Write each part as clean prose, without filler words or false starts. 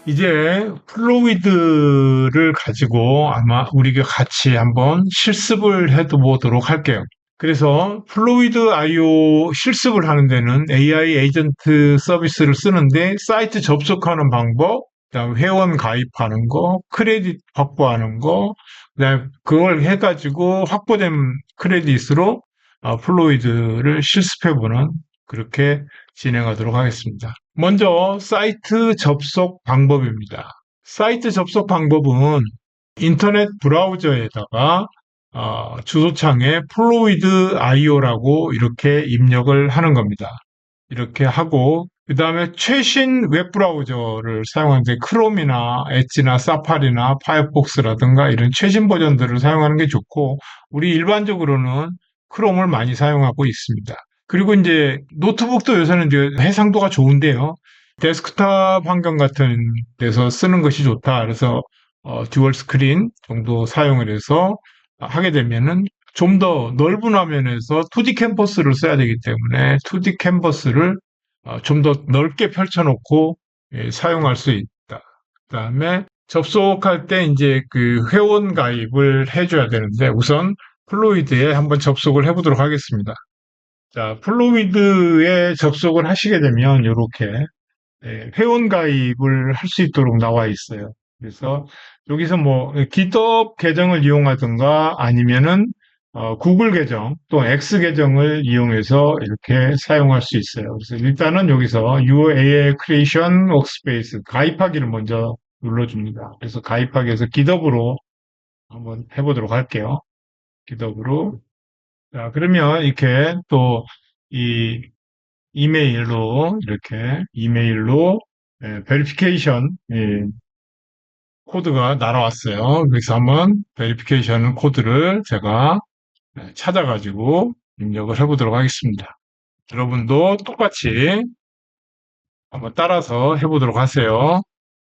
이제 플루이드를 가지고 아마 우리가 같이 한번 실습을 해 보도록 할게요. 그래서 플루이드 IO 실습을 하는 데는 AI 에이전트 서비스를 쓰는데 사이트 접속하는 방법, 그다음에 회원 가입하는 거, 크레딧 확보하는 거, 그다음에 그걸 해가지고 확보된 크레딧으로 플루이드를 실습해보는 그렇게 진행하도록 하겠습니다. 먼저 사이트 접속 방법입니다. 사이트 접속 방법은 인터넷 브라우저에다가 주소창에 플루이드 IO라고 이렇게 입력을 하는 겁니다. 이렇게 하고 그 다음에 최신 웹브라우저를 사용하는데 크롬이나 엣지나 사파리나 파이어폭스라든가 이런 최신 버전들을 사용하는 게 좋고 우리 일반적으로는 크롬을 많이 사용하고 있습니다. 그리고 이제 노트북도 요새는 이제 해상도가 좋은데요. 데스크탑 환경 같은 데서 쓰는 것이 좋다. 그래서 듀얼 스크린 정도 사용을 해서 하게 되면은 좀 더 넓은 화면에서 2D 캔버스를 써야 되기 때문에 2D 캔버스를 좀 더 넓게 펼쳐놓고 사용할 수 있다. 그다음에 접속할 때 이제 그 회원 가입을 해줘야 되는데 우선 플루이드에 한번 접속을 해보도록 하겠습니다. 자, 플루이드에 접속을 하시게 되면 이렇게 회원 가입을 할 수 있도록 나와 있어요. 그래서 여기서 뭐 GitHub 계정을 이용하든가 아니면은 구글 계정 또 X 계정을 이용해서 이렇게 사용할 수 있어요. 그래서 일단은 여기서 Your AI Creation Workspace 가입하기를 먼저 눌러줍니다. 그래서 가입하기 위해서 GitHub으로 한번 해보도록 할게요. GitHub으로. 자, 그러면 이렇게 또 이 이메일로 베리피케이션 코드가 날아왔어요. 그래서 한번 베리피케이션 코드를 제가 찾아가지고 입력을 해보도록 하겠습니다. 여러분도 똑같이 한번 따라서 해보도록 하세요.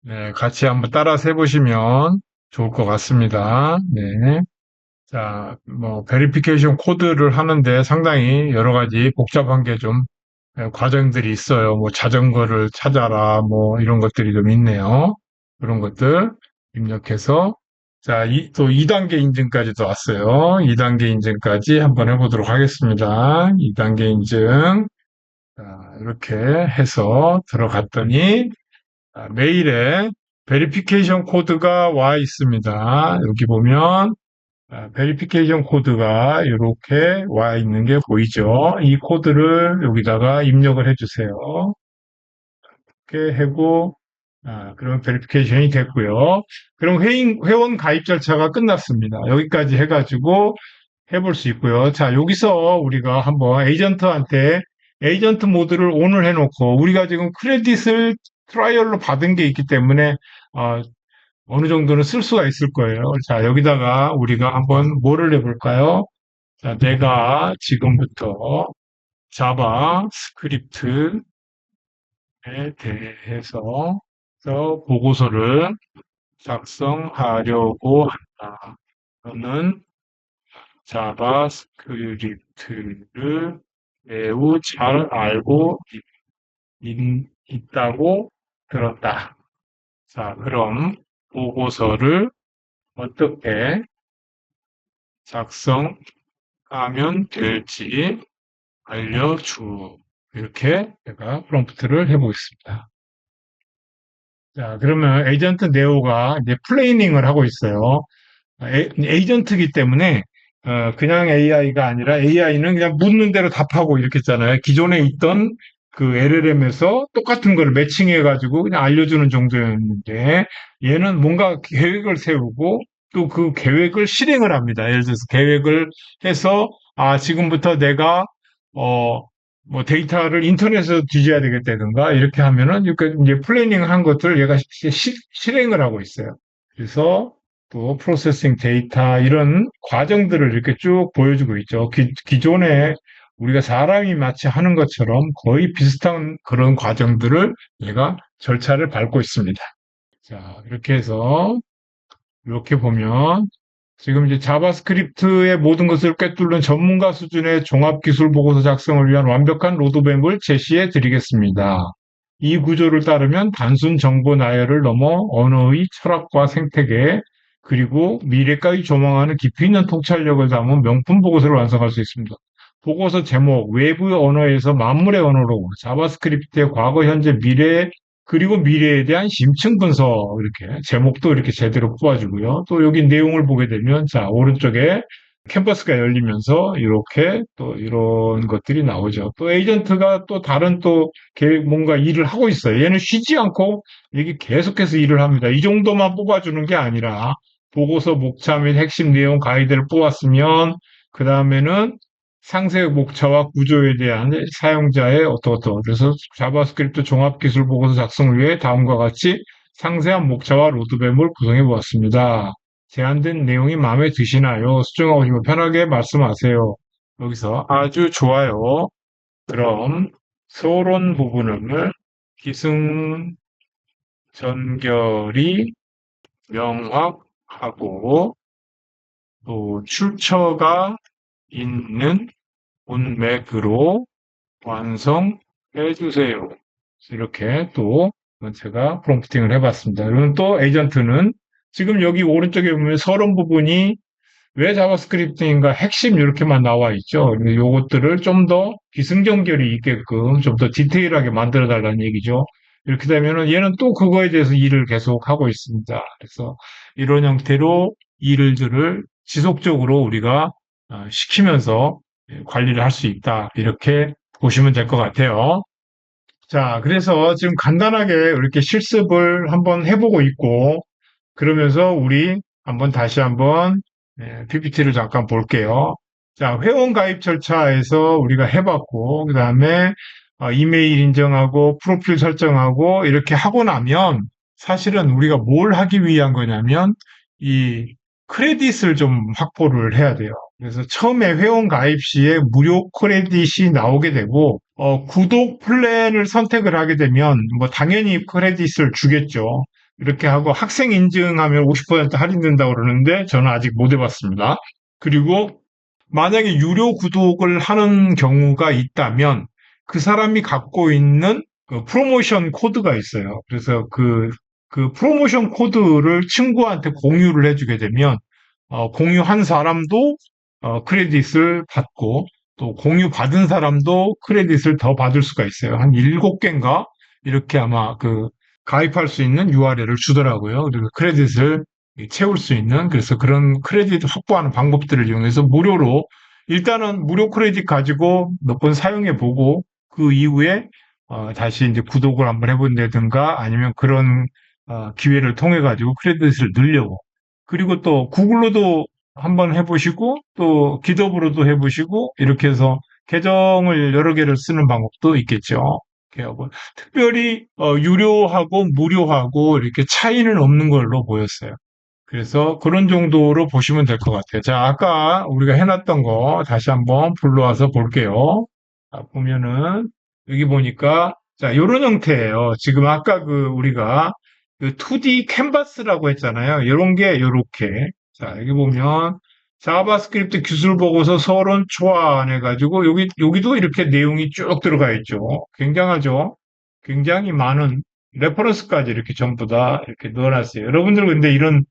네, 같이 한번 따라서 해보시면 좋을 것 같습니다. 네. 자, 뭐, 베리피케이션 코드를 하는데 상당히 여러 가지 복잡한 게 좀 과정들이 있어요. 뭐, 자전거를 찾아라, 뭐, 이런 것들이 좀 있네요. 그런 것들 입력해서 자, 또 2단계 인증까지도 왔어요. 2단계 인증까지 한번 해보도록 하겠습니다. 2단계 인증. 자, 이렇게 해서 들어갔더니 메일에 베리피케이션 코드가 와 있습니다. 여기 보면 베리피케이션 코드가 이렇게 와 있는 게 보이죠? 이 코드를 여기다가 입력을 해주세요. 이렇게 하고 그러면 베리피케이션이 됐고요. 그럼 회원 가입 절차가 끝났습니다. 여기까지 해가지고 해볼 수 있고요. 자, 여기서 우리가 한번 에이전트한테 에이전트 모드를 ON을 해놓고 우리가 지금 크레딧을 트라이얼로 받은 게 있기 때문에 어느 정도는 쓸 수가 있을 거예요. 자, 여기다가 우리가 한번 뭐를 해볼까요? 자, 내가 지금부터 자바스크립트에 대해서 보고서를 작성하려고 한다. 저는 자바스크립트를 매우 잘 알고 있다고 들었다. 자, 그럼 보고서를 어떻게 작성하면 될지 알려주. 이렇게 제가 프롬프트를 해보겠습니다. 자, 그러면 에이전트 네오가 이제 플레이닝을 하고 있어요. 에이전트이기 때문에 그냥 AI가 아니라 AI는 그냥 묻는 대로 답하고 이렇게 했잖아요. 기존에 있던 그 LLM에서 똑같은 걸 매칭해가지고 그냥 알려주는 정도였는데 얘는 뭔가 계획을 세우고 또 그 계획을 실행을 합니다. 예를 들어서 계획을 해서 지금부터 내가 뭐 데이터를 인터넷에서 뒤져야 되겠다든가 이렇게 하면은 이렇게 이제 플래닝 한 것들을 얘가 실행을 하고 있어요. 그래서 또 프로세싱 데이터 이런 과정들을 이렇게 쭉 보여주고 있죠. 기존에 우리가 사람이 마치 하는 것처럼 거의 비슷한 그런 과정들을 얘가 절차를 밟고 있습니다. 자, 이렇게 해서 이렇게 보면 지금 이제 자바스크립트의 모든 것을 꿰뚫는 전문가 수준의 종합기술 보고서 작성을 위한 완벽한 로드맵을 제시해 드리겠습니다. 이 구조를 따르면 단순 정보 나열을 넘어 언어의 철학과 생태계, 그리고 미래까지 조망하는 깊이 있는 통찰력을 담은 명품 보고서를 완성할 수 있습니다. 보고서 제목, 외부 언어에서 만물의 언어로 자바스크립트의 과거, 현재, 미래, 그리고 미래에 대한 심층 분석, 이렇게 제목도 이렇게 제대로 뽑아주고요. 또 여기 내용을 보게 되면, 자, 오른쪽에 캔버스가 열리면서 이렇게 또 이런 것들이 나오죠. 또 에이전트가 또 다른 또 뭔가 일을 하고 있어요. 얘는 쉬지 않고 이게 계속해서 일을 합니다. 이 정도만 뽑아주는 게 아니라 보고서 목차 및 핵심 내용 가이드를 뽑았으면 그 다음에는 상세 목차와 구조에 대한 사용자의 어떠어떠. 그래서 자바스크립트 종합기술 보고서 작성을 위해 다음과 같이 상세한 목차와 로드맵을 구성해 보았습니다. 제안된 내용이 마음에 드시나요? 수정하고 싶으면 편하게 말씀하세요. 여기서 아주 좋아요. 그럼 서론 부분을 기승전결이 명확하고 또 출처가 있는 문맥으로 완성해 주세요. 이렇게 또 제가 프롬프팅을 해봤습니다. 그러면 또 에이전트는 지금 여기 오른쪽에 보면 서론 부분이 왜 자바스크립트인가 핵심 이렇게만 나와 있죠. 요것들을 좀 더 기승전결이 있게끔 좀 더 디테일하게 만들어 달라는 얘기죠. 이렇게 되면은 얘는 또 그거에 대해서 일을 계속 하고 있습니다. 그래서 이런 형태로 일들을 지속적으로 우리가 시키면서 관리를 할 수 있다. 이렇게 보시면 될 것 같아요. 자, 그래서 지금 간단하게 이렇게 실습을 한번 해보고 있고, 그러면서 우리 다시 한번 PPT를 잠깐 볼게요. 자, 회원 가입 절차에서 우리가 해봤고, 그 다음에 이메일 인정하고, 프로필 설정하고, 이렇게 하고 나면, 사실은 우리가 뭘 하기 위한 거냐면, 이 크레딧을 좀 확보를 해야 돼요. 그래서 처음에 회원 가입 시에 무료 크레딧이 나오게 되고, 구독 플랜을 선택을 하게 되면, 뭐, 당연히 크레딧을 주겠죠. 이렇게 하고 학생 인증하면 50% 할인된다고 그러는데 저는 아직 못 해봤습니다. 그리고 만약에 유료 구독을 하는 경우가 있다면 그 사람이 갖고 있는 그 프로모션 코드가 있어요. 그래서 그 프로모션 코드를 친구한테 공유를 해주게 되면 공유한 사람도 크레딧을 받고 또 공유 받은 사람도 크레딧을 더 받을 수가 있어요. 한 7개인가 이렇게 아마 가입할 수 있는 URL을 주더라고요. 그래서 크레딧을 채울 수 있는, 그래서 그런 크레딧 확보하는 방법들을 이용해서 무료로, 일단은 무료 크레딧 가지고 몇 번 사용해 보고, 그 이후에, 다시 이제 구독을 한번 해본다든가, 아니면 그런, 기회를 통해 가지고 크레딧을 늘려고. 그리고 또 구글로도 한번 해보시고, 또 기덥으로도 해보시고, 이렇게 해서 계정을 여러 개를 쓰는 방법도 있겠죠. 이렇게 하고. 특별히 유료하고 무료하고 이렇게 차이는 없는 걸로 보였어요. 그래서 그런 정도로 보시면 될 것 같아요. 자, 아까 우리가 해놨던 거 다시 한번 불러와서 볼게요. 자, 보면은 여기 보니까 자, 요런 형태예요. 지금 아까 우리가 2D 캔버스라고 했잖아요. 이런 게 요렇게. 자, 여기 보면 자바스크립트 기술 보고서 서론 초안해 가지고 여기도 이렇게 내용이 쭉 들어가 있죠. 굉장하죠. 굉장히 많은 레퍼런스까지 이렇게 전부 다 이렇게 넣어놨어요. 여러분들 근데 이런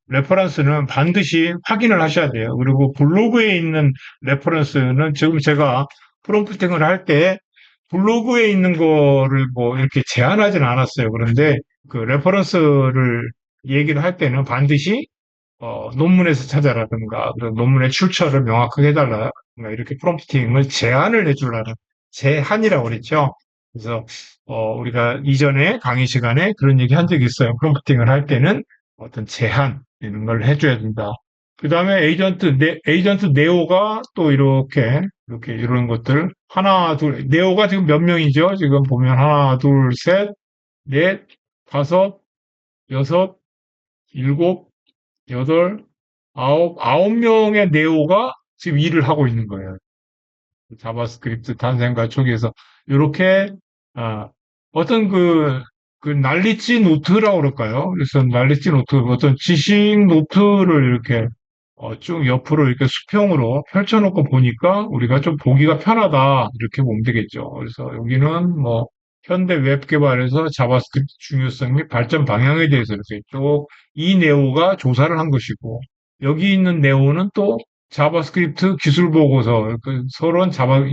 레퍼런스는 반드시 확인을 하셔야 돼요. 그리고 블로그에 있는 레퍼런스는 지금 제가 프롬프팅을 할 때 블로그에 있는 거를 뭐 이렇게 제한하진 않았어요. 그런데 그 레퍼런스를 얘기를 할 때는 반드시 논문에서 찾아라든가, 그런 논문의 출처를 명확하게 해달라, 이렇게 프롬프팅을 제한을 해주려는, 제한이라고 그랬죠. 그래서, 우리가 이전에 강의 시간에 그런 얘기 한 적이 있어요. 프롬프팅을 할 때는 어떤 제한, 이런 걸 해줘야 된다. 그 다음에 에이전트 네오가 또 이렇게 이런 것들, 하나, 둘, 네오가 지금 몇 명이죠? 지금 보면 하나, 둘, 셋, 넷, 다섯, 여섯, 일곱, 여덟, 아홉 명의 네오가 지금 일을 하고 있는 거예요. 자바스크립트 탄생과 초기에서. 이렇게, 아, 어떤 난리지 노트라고 그럴까요? 그래서 난리지 노트, 어떤 지식 노트를 이렇게, 쭉 옆으로 이렇게 수평으로 펼쳐놓고 보니까 우리가 좀 보기가 편하다. 이렇게 보면 되겠죠. 그래서 여기는 뭐, 현대 웹 개발에서 자바스크립트 중요성 및 발전 방향에 대해서 이렇게 쭉 이 네오가 조사를 한 것이고, 여기 있는 네오는 또 자바스크립트 기술 보고서, 서론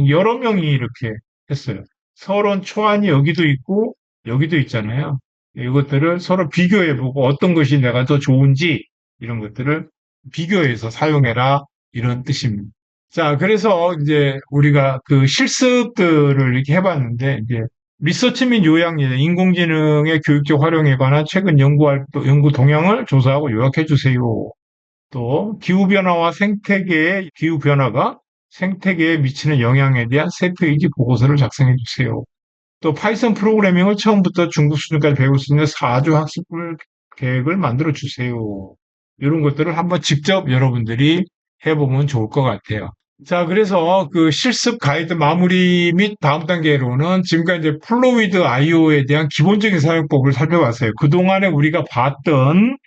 여러 명이 이렇게 했어요. 서론 초안이 여기도 있고, 여기도 있잖아요. 이것들을 서로 비교해보고 어떤 것이 내가 더 좋은지 이런 것들을 비교해서 사용해라 이런 뜻입니다. 자, 그래서 이제 우리가 그 실습들을 이렇게 해봤는데 이제 리서치 및 요약 예제, 인공지능의 교육적 활용에 관한 최근 연구 동향을 조사하고 요약해 주세요. 또 기후변화와 생태계의 기후변화가 생태계에 미치는 영향에 대한 세 페이지 보고서를 작성해 주세요. 또 파이썬 프로그래밍을 처음부터 중급 수준까지 배울 수 있는 4주 학습 계획을 만들어 주세요. 이런 것들을 한번 직접 여러분들이 해보면 좋을 것 같아요. 자, 그래서 그 실습 가이드 마무리 및 다음 단계로는 지금까지 이제 플로위드 IO에 대한 기본적인 사용법을 살펴봤어요. 그동안에 우리가 봤던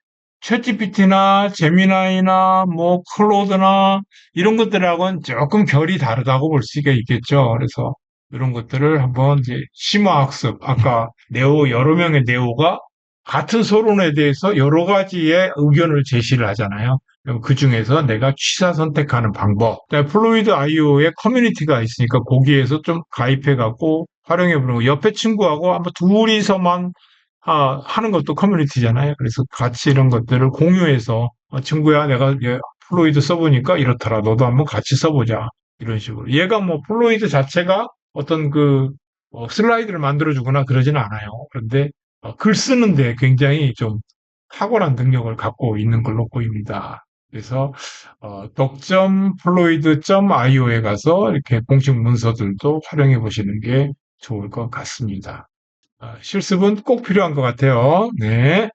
챗GPT나 제미나이나 뭐 클로드나 이런 것들하고는 조금 결이 다르다고 볼 수가 있겠죠. 그래서 이런 것들을 한번 이제 심화학습, 아까 여러 명의 네오가 같은 서론에 대해서 여러 가지의 의견을 제시를 하잖아요. 그 중에서 내가 취사 선택하는 방법. 플로이드 IO의 커뮤니티가 있으니까 거기에서 좀 가입해갖고 활용해보는 거. 옆에 친구하고 한번 둘이서만 하는 것도 커뮤니티잖아요. 그래서 같이 이런 것들을 공유해서 친구야 내가 플로이드 써보니까 이렇더라. 너도 한번 같이 써보자. 이런 식으로. 얘가 뭐 플로이드 자체가 어떤 슬라이드를 만들어주거나 그러지는 않아요. 그런데 글 쓰는데 굉장히 좀 탁월한 능력을 갖고 있는 걸로 보입니다. 그래서 덕점플로이드.io에 가서 이렇게 공식 문서들도 활용해 보시는 게 좋을 것 같습니다. 실습은 꼭 필요한 것 같아요. 네.